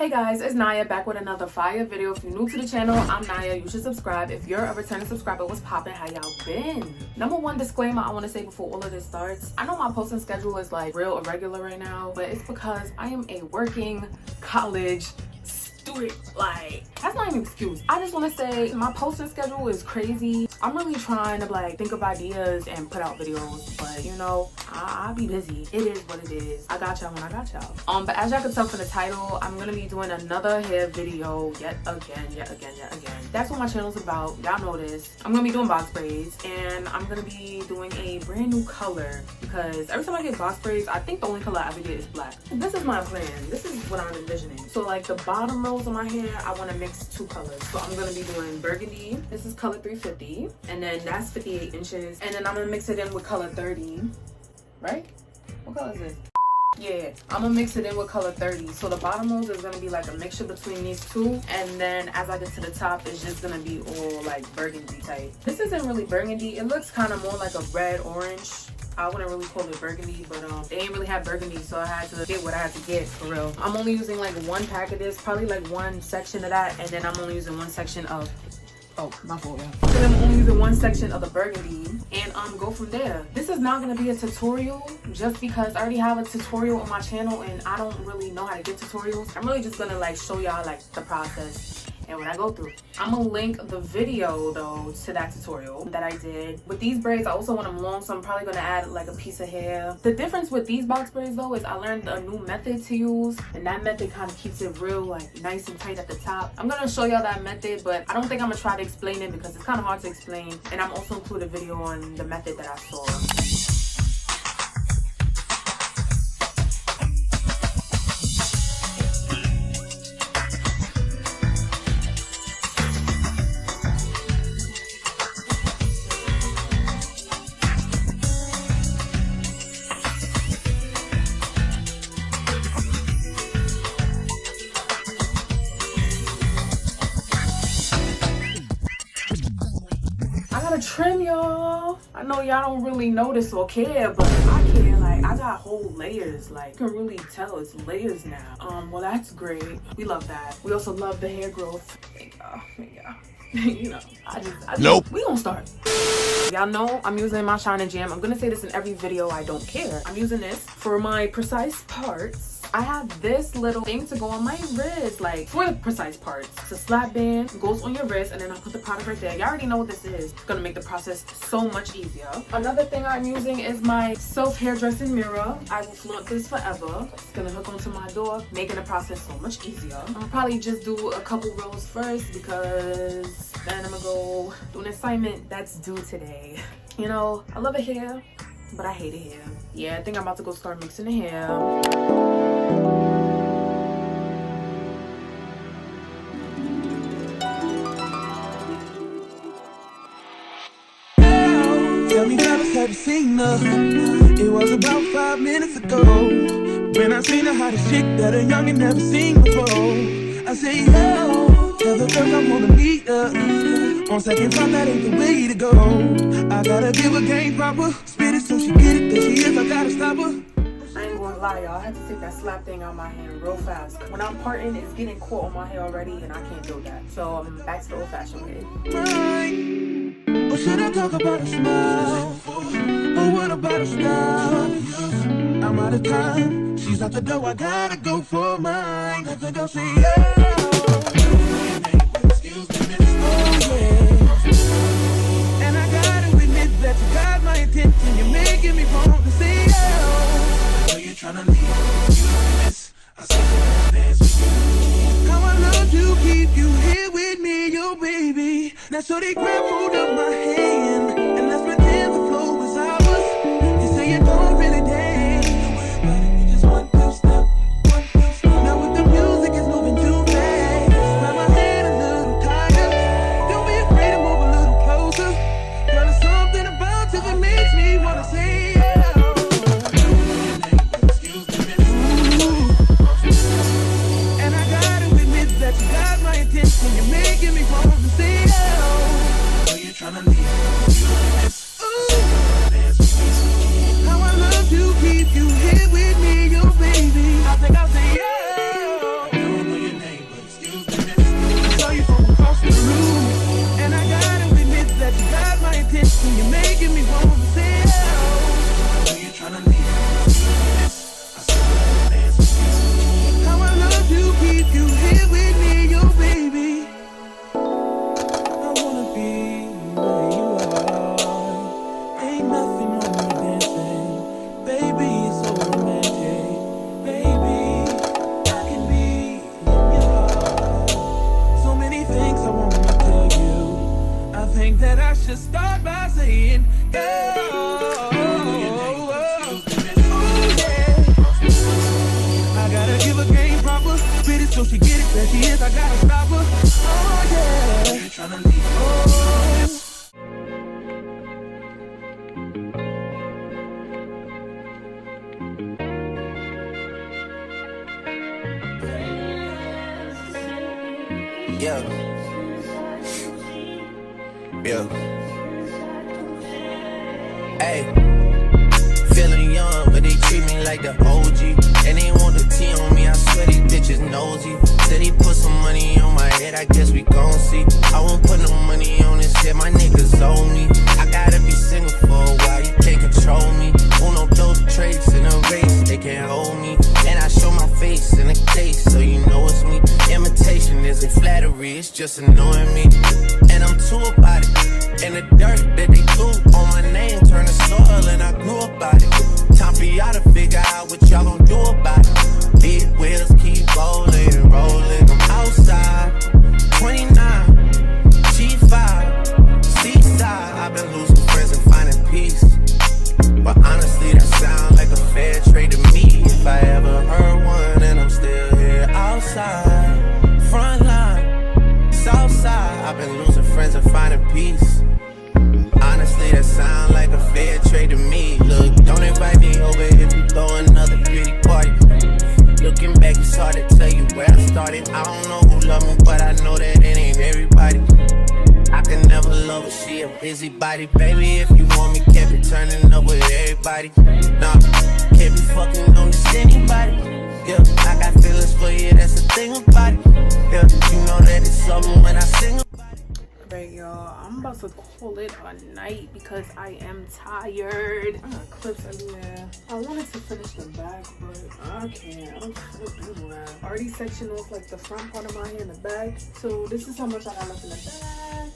Hey guys, it's Naya back with another fire video. If you're new to the channel, I'm Naya. You should subscribe. If you're a returning subscriber, what's poppin'? How y'all been? Number one disclaimer I want to say before all of this starts. I know my posting schedule is like real irregular right now, but it's because I am a working college student. Like, that's not an excuse. I just want to say my posting schedule is crazy. I'm really trying to like think of ideas and put out videos, but you know, I'll be busy. It is what it is. I got y'all when I got y'all. But as y'all can tell from the title, I'm gonna be doing another hair video yet again. That's what my channel's about. Y'all know this. I'm gonna be doing box braids, and I'm gonna be doing a brand new color because every time I get box braids, I think the only color I ever get is black. This is my plan. This is what I'm envisioning. So like the bottom rows of my hair, I want to mix two colors. So I'm gonna be doing burgundy. This is color 350, and then that's 58 inches, and then I'm gonna mix it in with color 30. Right? What color is this? Yeah, I'm gonna mix it in with color 30. So the bottom rows is gonna be like a mixture between these two, and then as I get to the top, it's just gonna be all like burgundy type. This isn't really burgundy. It looks kind of more like a red orange. I wouldn't really call it burgundy, but they ain't really have burgundy, so I had to get what I had to get for real. I'm only using like one pack of this, probably like one section of that, and then I'm only using one section of my fault, yeah. So I'm only using one section of the burgundy and go from there. This is not gonna be a tutorial just because I already have a tutorial on my channel and I don't really know how to get tutorials. I'm really just gonna like show y'all like the process and what I go through. I'm gonna link the video though to that tutorial that I did. With these braids, I also want them long, so I'm probably gonna add like a piece of hair. The difference with these box braids though is I learned a new method to use, and that method kind of keeps it real like nice and tight at the top. I'm gonna show y'all that method, but I don't think I'm gonna try to explain it because it's kind of hard to explain, and I'm also include a video on the method that I saw. Trim, y'all. I know y'all don't really notice or care, but I care. Like, I got whole layers. Like, you can really tell it's layers now. Well, that's great. We love that. We also love the hair growth. Thank y'all. You know, I just nope. We gonna start. Y'all know I'm using my Shine and Jam. I'm gonna say this in every video. I don't care. I'm using this for my precise parts. I have this little thing to go on my wrist, like for the precise parts. It's a slap band, goes on your wrist, and then I'll put the product right there. Y'all already know what this is. It's gonna make the process so much easier. Another thing I'm using is my self hairdressing mirror. I will flaunt this forever. It's gonna hook onto my door, making the process so much easier. I'll probably just do a couple rows first because then I'm gonna go do an assignment that's due today. You know, I love it here, but I hate it here. Yeah, I think I'm about to go start mixing the hair. Tell me, fellas, have you seen her? It was about 5 minutes ago when I seen the hottest chick that a youngin' never seen before. I say, yo, tell the girls I wanna meet her. On second thought, that ain't the way to go. I gotta give her game proper, spit it so she get it. There she is, I gotta stop her. I ain't gonna lie, y'all. I had to take that slap thing out my hand real fast. When I'm parting, it's getting caught on my hair already, and I can't do that. So I'm back to the old-fashioned way. Right. Or should I talk about a smile? Or what about a style? I'm out of time. She's out the door. I gotta go for mine. Let the girl say, yeah. Excuse me, miss. Oh, yeah. And I gotta admit that you got my attention. You're making me want to say, oh. I know you're trying to leave. Excuse me, miss. I said I dance with you. How I love to keep you here with me, yo, baby. Now, so they grab hold of my hand and let's pretend the flow is ours. You say you don't really dance. Don't worry about it. We just one, two step. Now, with the music, it's moving too fast. Grab my hand a little tighter. Don't be afraid to move a little closer. Girl, there's something about you that makes me wanna say, yeah. Excuse me, miss. And I gotta admit that you got my attention. You're making me want to say, yeah. I know you're trying to leave. should start by saying, yeah. I gotta give her game proper. Spit it so she get it. There she is, I gotta stop her. Oh yeah. You tryna leave. Oh. Yeah. Yeah. Hey. Feeling young, but they treat me like the OG. And they want the T on me, I swear these bitches nosy. Said he put some money on my head, I guess we gon' see. I won't put no money on this shit, my niggas owe me. I gotta be single for a while, you can't control me. Uno, those traits in a race, they can't hold me. And I show my face in a case, so you know it's me. Imitation isn't flattery, it's just annoying me. And I'm too about it. And the dirt that they threw on my name turned to soil, and I grew about it. Time for y'all to figure out what y'all gon' do about it. Big wheels keep rolling and rolling. I'm outside, 29, G5, seaside. I've been losing friends and finding peace. But honestly, that sound like a fair trade to me. If I ever heard one, and I'm still here outside, front line, south side. I've been losing friends and finding peace. Honestly, that sound like a fair trade to me. Look, don't invite me over if you throw another pretty party. Looking back, it's hard to tell you where I started. I don't know who loved me, but I know that it ain't everybody. I can never love her, she a busybody. Baby, if you want me, can't be turning up with everybody. Nah, can't be fucking on this anybody. Yeah, I got feelings for you, that's the thing about it. Yeah, you know that it's something when I sing about it. Right, y'all, I'm about to call it a night because I am tired. I got clips everywhere. I wanted to finish the back, but I can't. I don't do that. I already sectioned off like the front part of my hair and the back. So this is how much I got left in the back.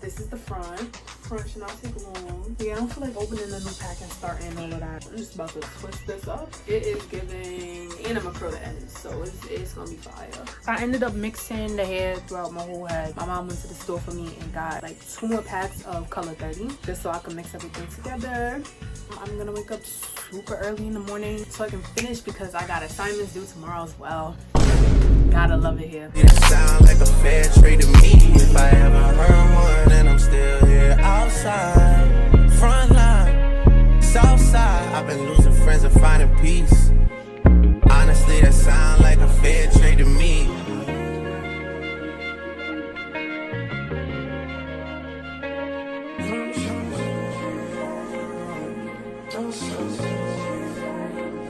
This is the front. Front should not take long. Yeah, I don't feel like opening a new pack and starting all of that. I'm just about to twist this up. It is giving, and I'm gonna curl the ends, so it's gonna be fire. I ended up mixing the hair throughout my whole head. My mom went to the store for me and got like 2 more packs of color 30, just so I can mix everything together. I'm gonna wake up super early in the morning so I can finish because I got assignments due tomorrow as well. Gotta love it here. It sound like a fair trade to me. If I ever heard one, and I'm still here outside, front line, south side. I've been losing friends and finding peace. Honestly, that sound like a fair trade to me.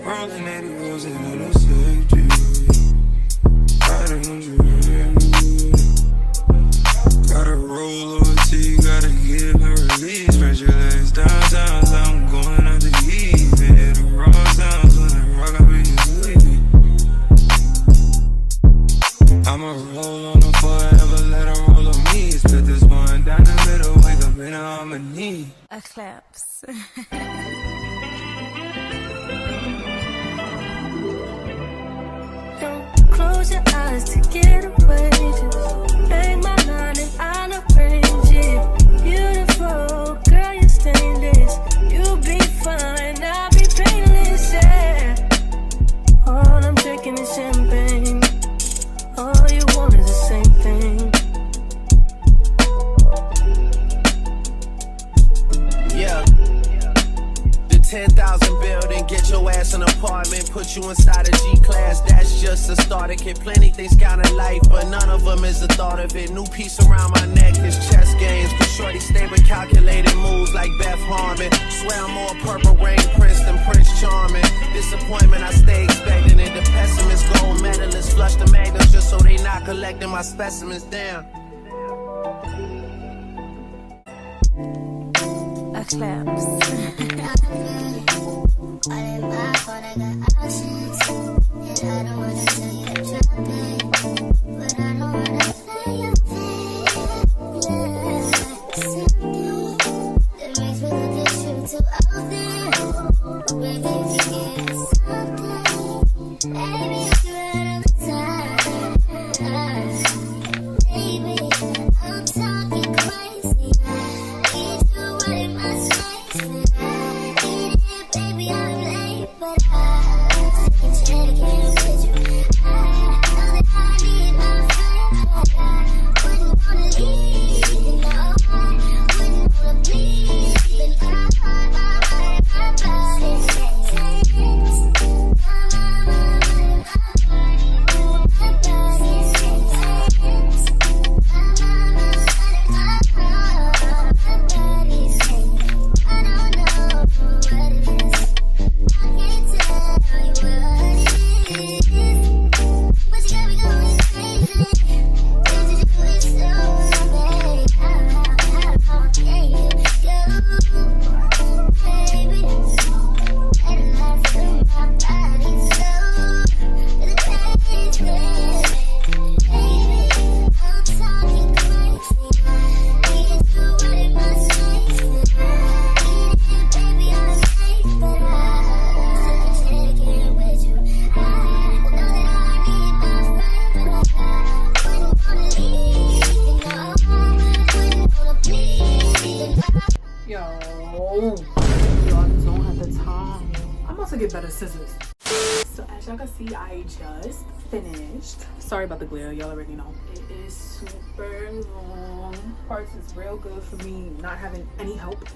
Rolling 80 wheels and I don't save you. Gotta roll over till you gotta give her release. Spread your legs downtown, so I'm going out to eat. Hit the raw sounds when I rock, I'll be sleepy. I'ma roll on them forever, let her roll on me. Split this one down the middle, wake up in harmony. A claps. Close your eyes to get away. Just make my line and I'll arrange it. Beautiful, girl, you're stainless. You'll be fine, I'll be painless, yeah. All I'm drinking is champagne. All you want is the same thing. Yeah. The 10,000 building, get your ass an apartment, put you inside a G-class, that's just a starter kit. Plenty things count in life, but none of them is the thought of it. New piece around my neck, his chess games. Cause shorty stay with calculated moves like Beth Harmon. Swear I'm more purple rain prince than Prince Charming. Disappointment I stay expecting it. The pessimist, gold medalists, flush the magnums just so they not collecting my specimens down. A claps. All in my phone, I got options. And I don't wanna tell you to drop it, but I don't wanna play your thing. Yeah, something that makes me look at you too often. Baby, you can get something. Baby, you right on the time. Baby, I'm talking crazy. Yeah. scissors. So as y'all can see, I just finished. Sorry about the glare, y'all already know. It is super long. Parts is real good for me not having any help.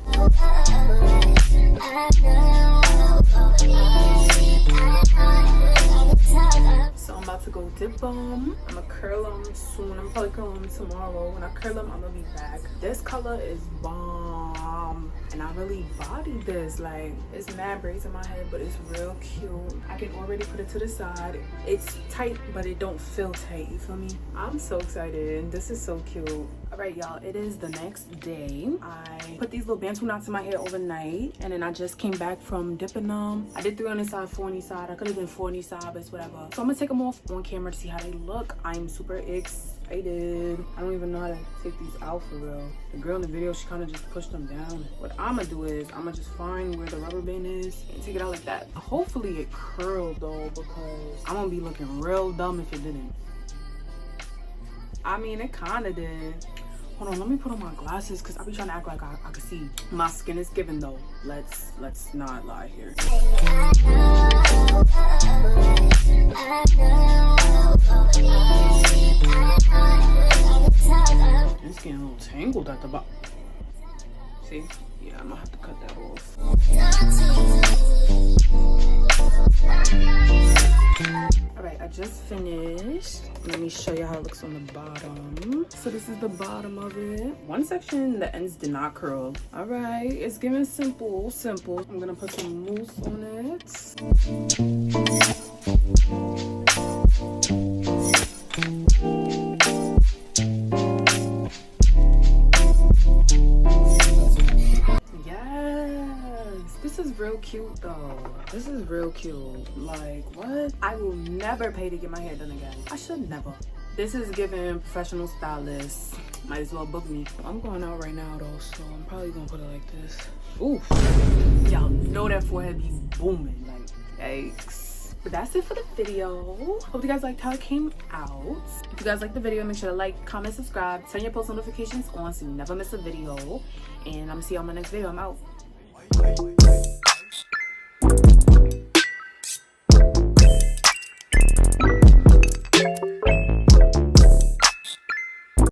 So I'm about to go dip them. I'm gonna curl them soon. I'm gonna probably curl them tomorrow. When I curl them, I'm gonna be back. This color is bomb, and I really bodied this. Like, it's mad braids in my head, but it's real cute. I can already put it to the side. It's tight, but it don't feel tight. You feel me? I'm so excited. This is so cute. All right, y'all. It is the next day. I put these little bantu knots in my hair overnight, and then I just came back from dipping them. I did 3 on this side, 4 on this side. I could have done 4 on this side, but it's whatever. So I'm gonna take them off on camera to see how they look. I'm super excited. I don't even know how to take these out for real. The girl in the video, she kind of just pushed them down. What I'm gonna do is I'm gonna just find where the rubber band is and take it out like that. Hopefully it curled though, because I'm gonna be looking real dumb if it didn't. I mean, it kind of did. Hold on, let me put on my glasses because I be trying to act like I can see. My skin is giving though. Let's not lie here. It's getting a little tangled at the bottom. See? Yeah, I'm gonna have to cut that off. Alright, I just finished. Let me show you how it looks on the bottom. So this is the bottom of it. One section, the ends did not curl. Alright, it's giving simple. I'm gonna put some mousse on it. This is real cute though. This is real cute. Like, what? I will never pay to get my hair done again. I should never. This is giving professional stylist. Might as well book me. I'm going out right now though, so I'm probably gonna put it like this. Ooh. Y'all know that forehead be booming. Like, yikes. But that's it for the video. Hope you guys liked how it came out. If you guys liked the video, make sure to like, comment, subscribe, turn your post notifications on so you never miss a video. And I'm gonna see you on my next video. I'm out.